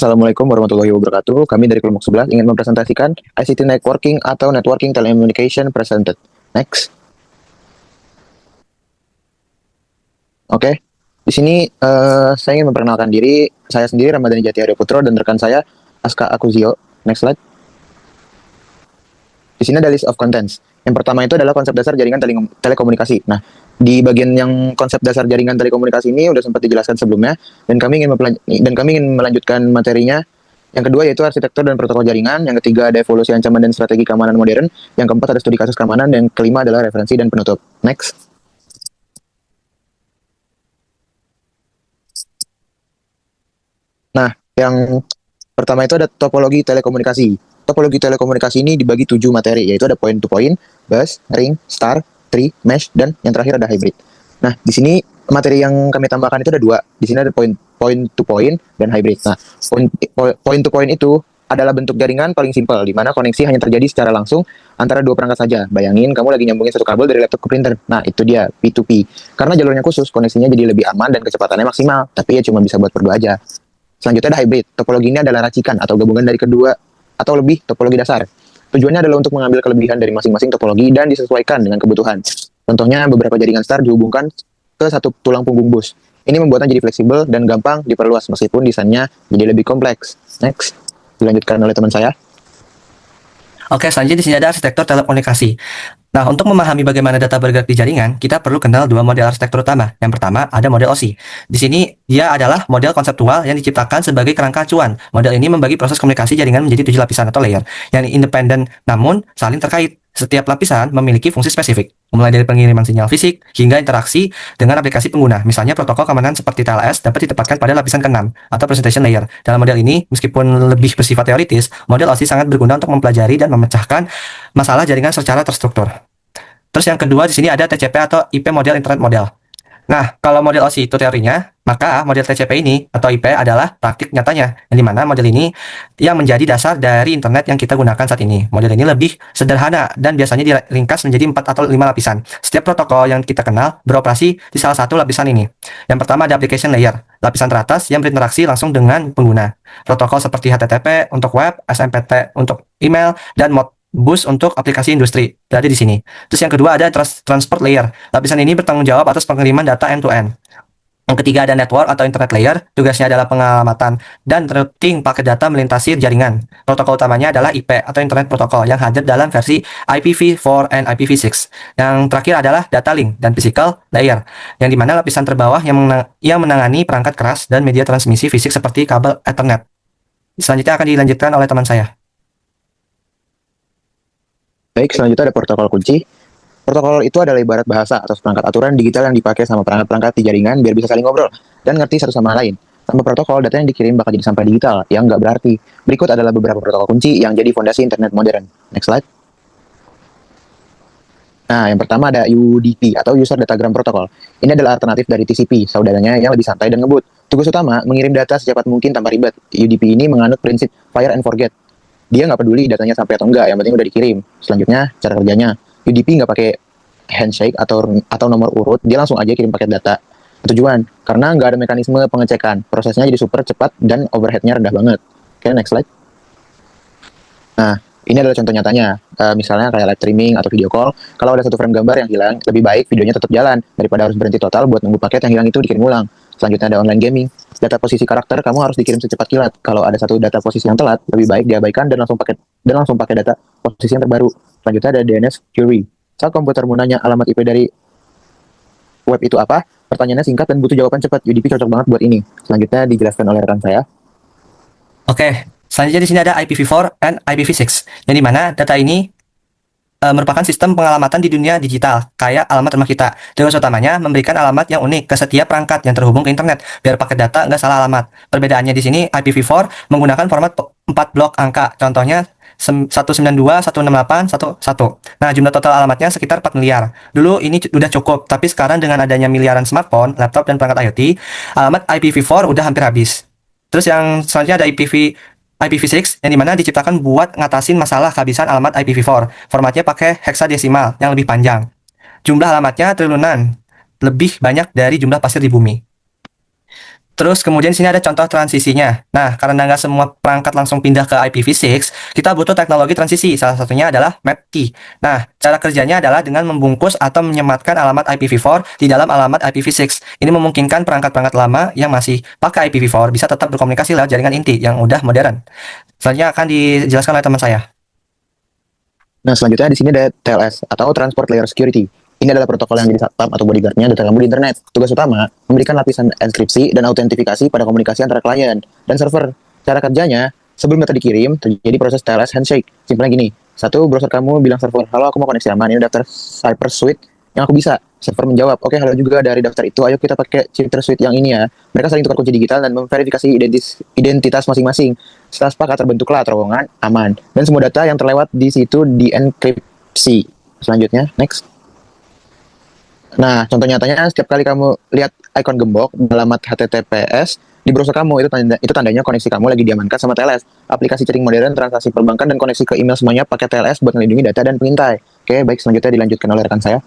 Assalamualaikum warahmatullahi wabarakatuh. Kami dari kelompok 11 ingin mempresentasikan ICT Networking atau Networking Telecommunication Presented. Next. Oke. Di sini saya ingin memperkenalkan diri. Saya sendiri Ramadhani Jati Aryo Putro dan rekan saya Aska Akuzio. Next slide. Di sini ada list of contents. Yang pertama itu adalah konsep dasar jaringan telekomunikasi. Nah, di bagian yang konsep dasar jaringan telekomunikasi ini udah sempat dijelaskan sebelumnya dan kami ingin melanjutkan materinya. Yang kedua yaitu arsitektur dan protokol jaringan. Yang ketiga ada evolusi ancaman dan strategi keamanan modern. Yang keempat ada studi kasus keamanan. Dan yang kelima adalah referensi dan penutup. Next. Nah, yang pertama itu ada topologi telekomunikasi. Topologi telekomunikasi ini dibagi 7 materi, yaitu ada point to point, bus, ring, star, tree, mesh, dan yang terakhir ada hybrid. Nah, di sini materi yang kami tambahkan itu ada 2. Di sini ada point to point dan hybrid. Nah, point to point itu adalah bentuk jaringan paling simpel, di mana koneksi hanya terjadi secara langsung antara 2 perangkat saja. Bayangin kamu lagi nyambungin satu kabel dari laptop ke printer. Nah, itu dia P2P. Karena jalurnya khusus, koneksinya jadi lebih aman dan kecepatannya maksimal, tapi ya cuma bisa buat berdua aja. Selanjutnya ada hybrid. Topologi ini adalah racikan atau gabungan dari kedua atau lebih topologi dasar. Tujuannya adalah untuk mengambil kelebihan dari masing-masing topologi dan disesuaikan dengan kebutuhan. Contohnya beberapa jaringan star dihubungkan ke satu tulang punggung bus. Ini membuatnya jadi fleksibel dan gampang diperluas meskipun desainnya jadi lebih kompleks. Next, dilanjutkan oleh teman saya. Oke, selanjutnya di sini ada arsitektur telekomunikasi. Nah, untuk memahami bagaimana data bergerak di jaringan, kita perlu kenal 2 model arsitektur utama. Yang pertama, ada model OSI. Di sini, dia adalah model konseptual yang diciptakan sebagai kerangka acuan. Model ini membagi proses komunikasi jaringan menjadi 7 lapisan atau layer, yang independen namun saling terkait. Setiap lapisan memiliki fungsi spesifik, mulai dari pengiriman sinyal fisik hingga interaksi dengan aplikasi pengguna. Misalnya, protokol keamanan seperti TLS dapat ditempatkan pada lapisan ke-6 atau presentation layer. Dalam model ini, meskipun lebih bersifat teoritis, model OSI sangat berguna untuk mempelajari dan memecahkan masalah jaringan secara terstruktur. Terus yang kedua di sini ada TCP atau IP model Internet Model. Nah, kalau model OSI itu teorinya, maka model TCP ini atau IP adalah praktik nyatanya, yang dimana model ini yang menjadi dasar dari internet yang kita gunakan saat ini. Model ini lebih sederhana dan biasanya diringkas menjadi 4 atau 5 lapisan. Setiap protokol yang kita kenal beroperasi di salah satu lapisan ini. Yang pertama ada application layer, lapisan teratas yang berinteraksi langsung dengan pengguna. Protokol seperti HTTP untuk web, SMPT untuk email, dan Modbus untuk aplikasi industri berada di sini. Terus yang kedua ada transport layer. Lapisan ini bertanggung jawab atas pengiriman data end-to-end. Yang ketiga ada network atau internet layer. Tugasnya adalah pengamatan dan routing paket data melintasi jaringan. Protokol utamanya adalah IP atau Internet Protocol yang hadir dalam versi IPv4 dan IPv6. Yang terakhir adalah data link dan physical layer, yang dimana lapisan terbawah yang menangani perangkat keras dan media transmisi fisik seperti kabel Ethernet. Selanjutnya akan dilanjutkan oleh teman saya. Baik, selanjutnya ada protokol kunci. Protokol itu adalah ibarat bahasa atau perangkat aturan digital yang dipakai sama perangkat-perangkat di jaringan biar bisa saling ngobrol dan ngerti satu sama lain. Tanpa protokol, data yang dikirim bakal jadi sampah digital yang nggak berarti. Berikut adalah beberapa protokol kunci yang jadi fondasi internet modern. Next slide. Nah, yang pertama ada UDP atau User Datagram Protocol. Ini adalah alternatif dari TCP, saudaranya yang lebih santai dan ngebut. Tugas utama, mengirim data secepat mungkin tanpa ribet. UDP ini menganut prinsip fire and forget. Dia nggak peduli datanya sampai atau enggak, yang penting udah dikirim. Selanjutnya, cara kerjanya. UDP nggak pakai handshake atau nomor urut, dia langsung aja kirim paket data. Tujuan, karena nggak ada mekanisme pengecekan. Prosesnya jadi super cepat dan overhead-nya rendah banget. Oke, next slide. Nah, ini adalah contoh nyatanya. Misalnya kayak live streaming atau video call. Kalau ada satu frame gambar yang hilang, lebih baik videonya tetap jalan daripada harus berhenti total buat nunggu paket yang hilang itu dikirim ulang. Selanjutnya ada online gaming. Data posisi karakter kamu harus dikirim secepat kilat. Kalau ada satu data posisi yang telat, lebih baik diabaikan dan langsung pakai data posisi yang terbaru. Selanjutnya ada DNS query. Saat komputer mau nanya alamat IP dari web itu apa, pertanyaannya singkat dan butuh jawaban cepat. UDP cocok banget buat ini. Selanjutnya dijelaskan oleh rekan saya. Oke, selanjutnya di sini ada IPv4 dan IPv6, yang dimana data ini merupakan sistem pengalamatan di dunia digital, kayak alamat rumah kita. Tugas utamanya memberikan alamat yang unik ke setiap perangkat yang terhubung ke internet, biar paket data nggak salah alamat. Perbedaannya di sini, IPv4 menggunakan format 4 blok angka, contohnya 192.168.1.1. Nah, jumlah total alamatnya sekitar 4 miliar. Dulu ini udah cukup, tapi sekarang dengan adanya miliaran smartphone, laptop, dan perangkat IoT, alamat IPv4 udah hampir habis. Terus yang selanjutnya ada IPv6 yang dimana diciptakan buat ngatasin masalah kehabisan alamat IPv4. Formatnya pakai heksadesimal yang lebih panjang. Jumlah alamatnya triliunan, lebih banyak dari jumlah pasir di bumi. Terus kemudian di sini ada contoh transisinya. Nah, karena nggak semua perangkat langsung pindah ke IPv6, kita butuh teknologi transisi. Salah satunya adalah map key. Nah, cara kerjanya adalah dengan membungkus atau menyematkan alamat IPv4 di dalam alamat IPv6. Ini memungkinkan perangkat-perangkat lama yang masih pakai IPv4 bisa tetap berkomunikasi lewat jaringan inti yang udah modern. Selanjutnya akan dijelaskan oleh teman saya. Nah, selanjutnya di sini ada TLS atau Transport Layer Security. Ini adalah protokol yang jadi satpam atau bodyguardnya data kamu di internet. Tugas utama, memberikan lapisan enkripsi dan autentifikasi pada komunikasi antara klien dan server. Cara kerjanya, sebelum data dikirim, terjadi proses TLS handshake. Simpelnya gini, satu, browser kamu bilang server, halo aku mau koneksi aman, ini daftar Cyber Suite yang aku bisa. Server menjawab, oke halo juga dari daftar itu, ayo kita pakai Cyber Suite yang ini ya. Mereka saling tukar kunci digital dan memverifikasi identitas masing-masing. Setelah sepakat terbentuklah terowongan aman. Dan semua data yang terlewat di situ dienkripsi. Selanjutnya, next. Nah, contoh nyatanya setiap kali kamu lihat ikon gembok alamat HTTPS di browser kamu, itu tandanya koneksi kamu lagi diamankan sama TLS. Aplikasi chatting modern, transaksi perbankan, dan koneksi ke email semuanya pakai TLS buat melindungi data dan pengintai. Oke, baik, selanjutnya dilanjutkan oleh rekan saya.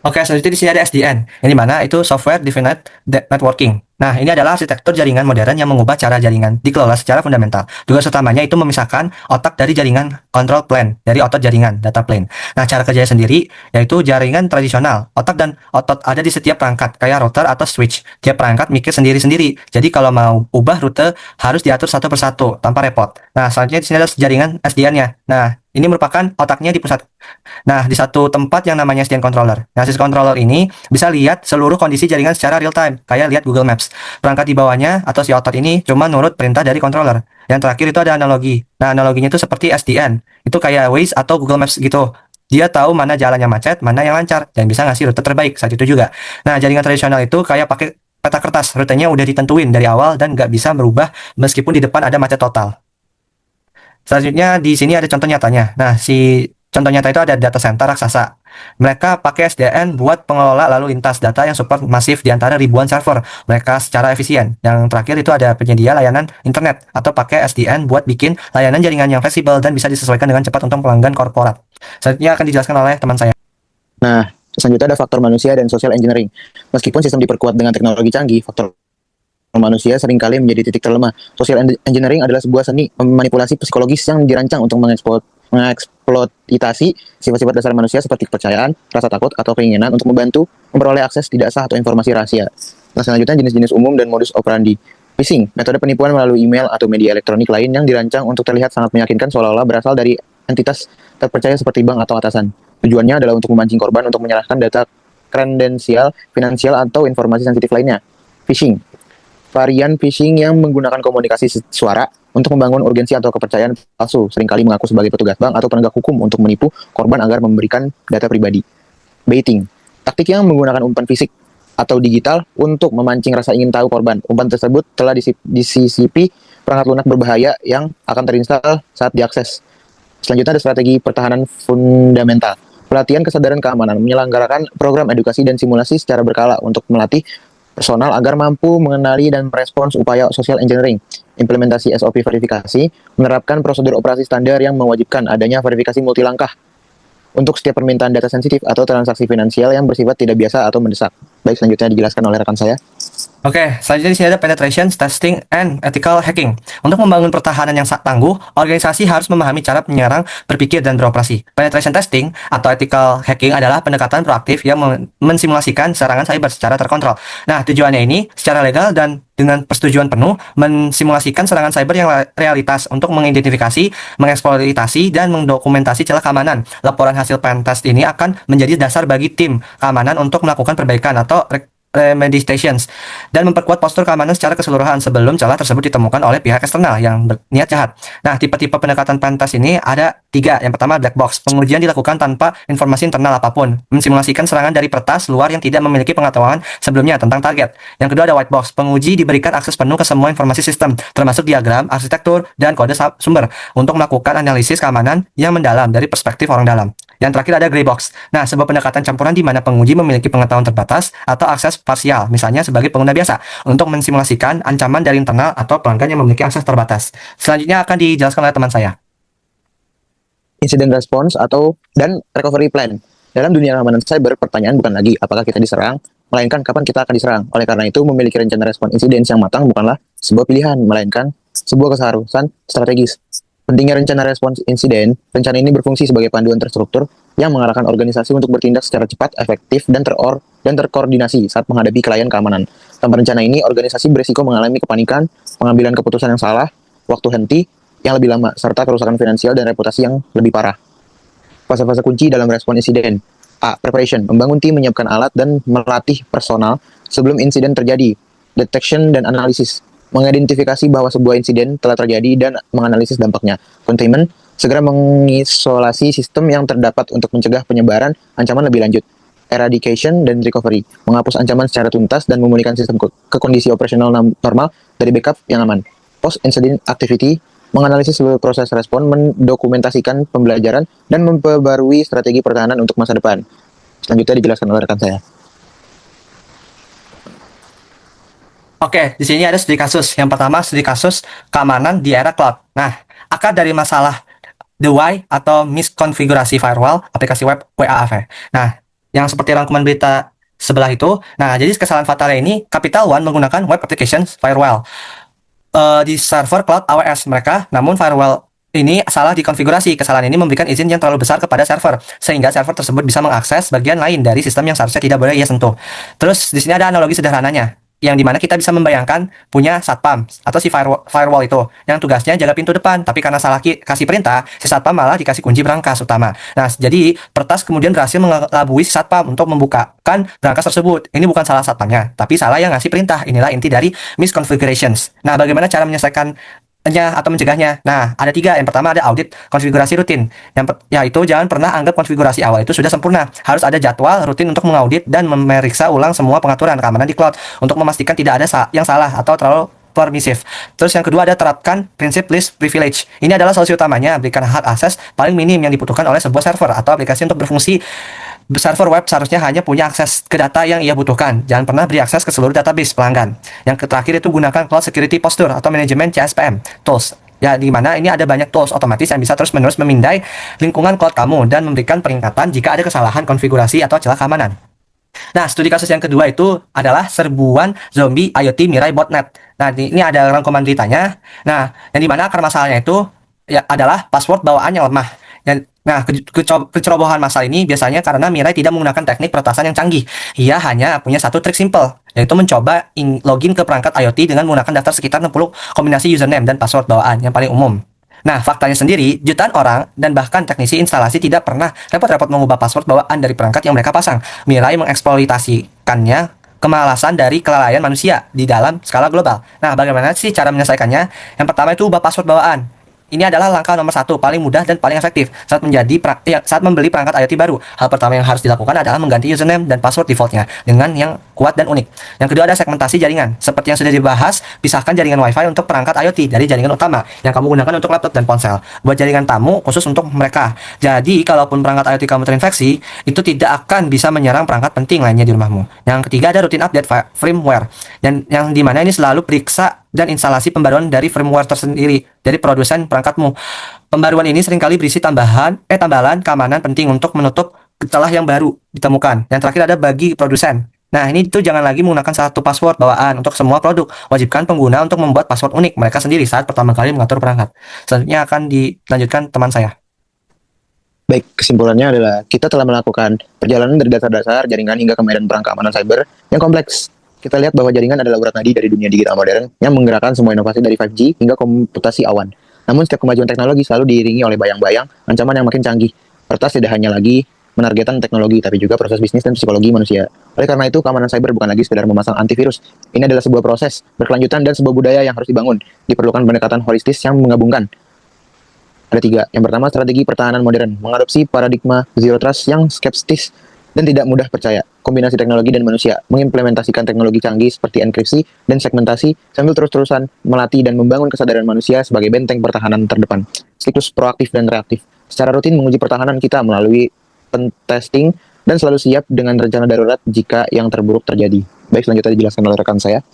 Oke, selanjutnya di sini ada SDN, yang dimana itu Software Defined Networking. Nah, ini adalah arsitektur jaringan modern yang mengubah cara jaringan dikelola secara fundamental. Tugas utamanya itu memisahkan otak dari jaringan control plane, dari otot jaringan, data plane. Nah, cara kerjanya sendiri, yaitu jaringan tradisional. Otak dan otot ada di setiap perangkat, kayak router atau switch. Tiap perangkat mikir sendiri-sendiri. Jadi, kalau mau ubah rute, harus diatur satu persatu, tanpa repot. Nah, selanjutnya di sini ada jaringan SDN-nya. Nah, ini merupakan otaknya di pusat. Nah, di satu tempat yang namanya SDN controller. Nah, si controller ini bisa lihat seluruh kondisi jaringan secara real time, kayak lihat Google Maps. Perangkat di bawahnya atau si otot ini cuma nurut perintah dari controller. Yang terakhir itu ada analogi. Nah, analoginya itu seperti SDN. Itu kayak Waze atau Google Maps gitu. Dia tahu mana jalan yang macet, mana yang lancar, dan bisa ngasih rute terbaik saat itu juga. Nah, jaringan tradisional itu kayak pakai peta kertas. Rutenya udah ditentuin dari awal dan nggak bisa merubah meskipun di depan ada macet total. Selanjutnya di sini ada contoh nyatanya. Nah, si contoh nyata itu ada data center raksasa. Mereka pakai SDN buat pengelola lalu lintas data yang super masif di antara ribuan server. Mereka secara efisien. Yang terakhir itu ada penyedia layanan internet atau pakai SDN buat bikin layanan jaringan yang fleksibel dan bisa disesuaikan dengan cepat untuk pelanggan korporat. Selanjutnya akan dijelaskan oleh teman saya. Nah, selanjutnya ada faktor manusia dan social engineering. Meskipun sistem diperkuat dengan teknologi canggih, faktor manusia seringkali menjadi titik terlemah. Social engineering adalah sebuah seni memanipulasi psikologis yang dirancang untuk mengeksploitasi sifat-sifat dasar manusia seperti kepercayaan, rasa takut, atau keinginan untuk membantu memperoleh akses tidak sah atau informasi rahasia. Nah, selanjutnya jenis-jenis umum dan modus operandi. Phishing, metode penipuan melalui email atau media elektronik lain yang dirancang untuk terlihat sangat meyakinkan seolah-olah berasal dari entitas terpercaya seperti bank atau atasan. Tujuannya adalah untuk memancing korban untuk menyerahkan data kredensial, finansial, atau informasi sensitif lainnya. Phishing, varian phishing yang menggunakan komunikasi suara untuk membangun urgensi atau kepercayaan palsu, seringkali mengaku sebagai petugas bank atau penegak hukum untuk menipu korban agar memberikan data pribadi. Baiting, taktik yang menggunakan umpan fisik atau digital untuk memancing rasa ingin tahu korban. Umpan tersebut telah disisipi perangkat lunak berbahaya yang akan terinstall saat diakses. Selanjutnya ada strategi pertahanan fundamental. Pelatihan kesadaran keamanan, menyelenggarakan program edukasi dan simulasi secara berkala untuk melatih personal agar mampu mengenali dan merespons upaya social engineering, implementasi SOP verifikasi, menerapkan prosedur operasi standar yang mewajibkan adanya verifikasi multilangkah untuk setiap permintaan data sensitif atau transaksi finansial yang bersifat tidak biasa atau mendesak. Baik, selanjutnya dijelaskan oleh rekan saya. Oke, selanjutnya di sini ada penetration testing and ethical hacking. Untuk membangun pertahanan yang tangguh, organisasi harus memahami cara penyerang berpikir dan beroperasi. Penetration testing atau ethical hacking adalah pendekatan proaktif yang mensimulasikan serangan cyber secara terkontrol. Nah, tujuannya ini secara legal dan dengan persetujuan penuh mensimulasikan serangan cyber yang realitas untuk mengidentifikasi, mengeksploitasi, dan mendokumentasi celah keamanan. Laporan hasil pentest ini akan menjadi dasar bagi tim keamanan untuk melakukan perbaikan atau remediations dan memperkuat postur keamanan secara keseluruhan sebelum celah tersebut ditemukan oleh pihak eksternal yang berniat jahat. Nah, tipe-tipe pendekatan pentest ini ada 3. Yang pertama, black box. Pengujian dilakukan tanpa informasi internal apapun, mensimulasikan serangan dari peretas luar yang tidak memiliki pengetahuan sebelumnya tentang target. Yang kedua ada white box. Penguji diberikan akses penuh ke semua informasi sistem, termasuk diagram, arsitektur, dan kode sumber untuk melakukan analisis keamanan yang mendalam dari perspektif orang dalam. Yang terakhir ada gray box. Nah, sebuah pendekatan campuran di mana penguji memiliki pengetahuan terbatas atau akses parsial, misalnya sebagai pengguna biasa, untuk mensimulasikan ancaman dari internal atau pelanggan yang memiliki akses terbatas. Selanjutnya akan dijelaskan oleh teman saya. Incident response dan recovery plan. Dalam dunia keamanan cyber, pertanyaan bukan lagi apakah kita diserang, melainkan kapan kita akan diserang. Oleh karena itu, memiliki rencana respon insiden yang matang bukanlah sebuah pilihan, melainkan sebuah keseharusan strategis. Pentingnya rencana respons insiden, rencana ini berfungsi sebagai panduan terstruktur yang mengarahkan organisasi untuk bertindak secara cepat, efektif, dan terkoordinasi saat menghadapi klien keamanan. Tanpa rencana ini, organisasi berisiko mengalami kepanikan, pengambilan keputusan yang salah, waktu henti yang lebih lama, serta kerusakan finansial dan reputasi yang lebih parah. Fase-fase kunci dalam respon insiden. A. Preparation, membangun tim, menyiapkan alat, dan melatih personal sebelum insiden terjadi. Detection dan analisis, mengidentifikasi bahwa sebuah insiden telah terjadi dan menganalisis dampaknya. Containment, segera mengisolasi sistem yang terdapat untuk mencegah penyebaran ancaman lebih lanjut. Eradication dan recovery, menghapus ancaman secara tuntas dan memulihkan sistem ke kondisi operasional normal dari backup yang aman. Post-incident activity, menganalisis seluruh proses respon, mendokumentasikan pembelajaran, dan memperbarui strategi pertahanan untuk masa depan. Selanjutnya dijelaskan oleh rekan saya. Oke, di sini ada studi kasus. Yang pertama, studi kasus keamanan di era cloud. Nah, akar dari masalah the why atau miskonfigurasi firewall aplikasi web WAF. Nah, yang seperti rangkuman berita sebelah itu. Nah, jadi kesalahan fatalnya ini Capital One menggunakan web application firewall di server cloud AWS mereka, namun firewall ini salah dikonfigurasi. Kesalahan ini memberikan izin yang terlalu besar kepada server, sehingga server tersebut bisa mengakses bagian lain dari sistem yang seharusnya tidak boleh ia sentuh. Terus di sini ada analogi sederhananya, yang dimana kita bisa membayangkan punya satpam atau si firewall itu yang tugasnya jaga pintu depan, tapi karena salah kasih perintah, si satpam malah dikasih kunci brankas utama. Nah, jadi peretas kemudian berhasil mengelabui si satpam untuk membukakan brankas tersebut. Ini bukan salah satpamnya, tapi salah yang ngasih perintah. Inilah inti dari misconfigurations. Nah, bagaimana cara menyelesaikan atau mencegahnya? Nah, ada 3. Yang pertama ada audit konfigurasi rutin. Yaitu jangan pernah anggap konfigurasi awal itu sudah sempurna. Harus ada jadwal rutin untuk mengaudit dan memeriksa ulang semua pengaturan keamanan di cloud untuk memastikan tidak ada yang salah atau terlalu permisif. Terus yang kedua ada terapkan prinsip least privilege. Ini adalah solusi utamanya, berikan hak akses paling minim yang dibutuhkan oleh sebuah server atau aplikasi untuk berfungsi. Server web seharusnya hanya punya akses ke data yang ia butuhkan. Jangan pernah beri akses ke seluruh database pelanggan. Yang terakhir itu gunakan Cloud Security Posture atau manajemen CSPM tools. Ya, di mana ini ada banyak tools otomatis yang bisa terus-menerus memindai lingkungan cloud kamu dan memberikan peringatan jika ada kesalahan konfigurasi atau celah keamanan. Nah, studi kasus yang kedua itu adalah serbuan zombie IoT Mirai botnet. Nah, ini ada rangkuman beritanya. Nah, yang dimana akar masalahnya itu ya adalah password bawaan yang lemah. Nah, kecerobohan masal ini biasanya karena Mirai tidak menggunakan teknik peretasan yang canggih. Ia hanya punya satu trik simple, yaitu mencoba login ke perangkat IoT dengan menggunakan daftar sekitar 60 kombinasi username dan password bawaan yang paling umum. Nah, faktanya sendiri, jutaan orang dan bahkan teknisi instalasi tidak pernah repot-repot mengubah password bawaan dari perangkat yang mereka pasang. Mirai mengeksploitasikannya kemalasan dari kelalaian manusia di dalam skala global. Nah, bagaimana sih cara menyelesaikannya? Yang pertama itu ubah password bawaan. Ini adalah langkah nomor 1, paling mudah dan paling efektif saat membeli perangkat IoT baru. Hal pertama yang harus dilakukan adalah mengganti username dan password defaultnya dengan yang kuat dan unik. Yang kedua ada segmentasi jaringan. Seperti yang sudah dibahas, pisahkan jaringan WiFi untuk perangkat IoT dari jaringan utama yang kamu gunakan untuk laptop dan ponsel. Buat jaringan tamu khusus untuk mereka. Jadi, kalaupun perangkat IoT kamu terinfeksi, itu tidak akan bisa menyerang perangkat penting lainnya di rumahmu. Yang ketiga ada rutin update firmware. Dan yang dimana ini selalu periksa dan instalasi pembaruan dari firmware tersendiri dari produsen perangkatmu. Pembaruan ini seringkali berisi tambahan keamanan penting untuk menutup celah yang baru ditemukan. Yang terakhir ada bagi produsen. Nah, ini itu jangan lagi menggunakan satu password bawaan untuk semua produk. Wajibkan pengguna untuk membuat password unik mereka sendiri saat pertama kali mengatur perangkat. Selanjutnya akan dilanjutkan teman saya. Baik, kesimpulannya adalah kita telah melakukan perjalanan dari dasar-dasar jaringan hingga ke medan perang keamanan cyber yang kompleks. Kita lihat bahwa jaringan adalah urat nadi dari dunia digital modern yang menggerakkan semua inovasi dari 5G hingga komputasi awan. Namun setiap kemajuan teknologi selalu diiringi oleh bayang-bayang ancaman yang makin canggih. Peretas tidak hanya lagi menargetkan teknologi, tapi juga proses bisnis dan psikologi manusia. Oleh karena itu, keamanan cyber bukan lagi sekedar memasang antivirus. Ini adalah sebuah proses, berkelanjutan, dan sebuah budaya yang harus dibangun. Diperlukan pendekatan holistis yang menggabungkan. Ada 3. Yang pertama, strategi pertahanan modern. Mengadopsi paradigma Zero Trust yang skeptis dan tidak mudah percaya. Kombinasi teknologi dan manusia. Mengimplementasikan teknologi canggih seperti enkripsi dan segmentasi sambil terus-terusan melatih dan membangun kesadaran manusia sebagai benteng pertahanan terdepan. Siklus proaktif dan reaktif. Secara rutin menguji pertahanan kita melalui pentesting dan selalu siap dengan rencana darurat jika yang terburuk terjadi. Baik, selanjutnya dijelaskan oleh rekan saya.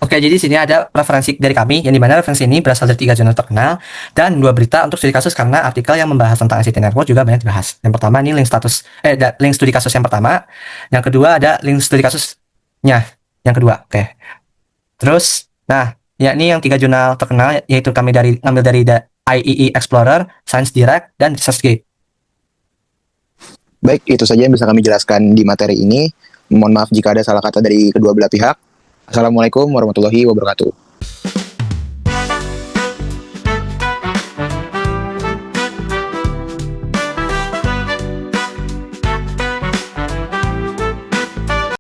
Oke, jadi sini ada referensi dari kami, yang dimana referensi ini berasal dari 3 jurnal terkenal dan 2 berita untuk studi kasus karena artikel yang membahas tentang ICT network juga banyak dibahas. Yang pertama ini link studi kasus yang pertama, yang kedua ada link studi kasus Yang kedua, oke. Terus, nah, yakni yang 3 jurnal terkenal, yaitu kami ngambil dari IEE Explorer, Science Direct, dan ResearchGate. Baik, itu saja yang bisa kami jelaskan di materi ini. Mohon maaf jika ada salah kata dari kedua belah pihak. Assalamualaikum warahmatullahi wabarakatuh.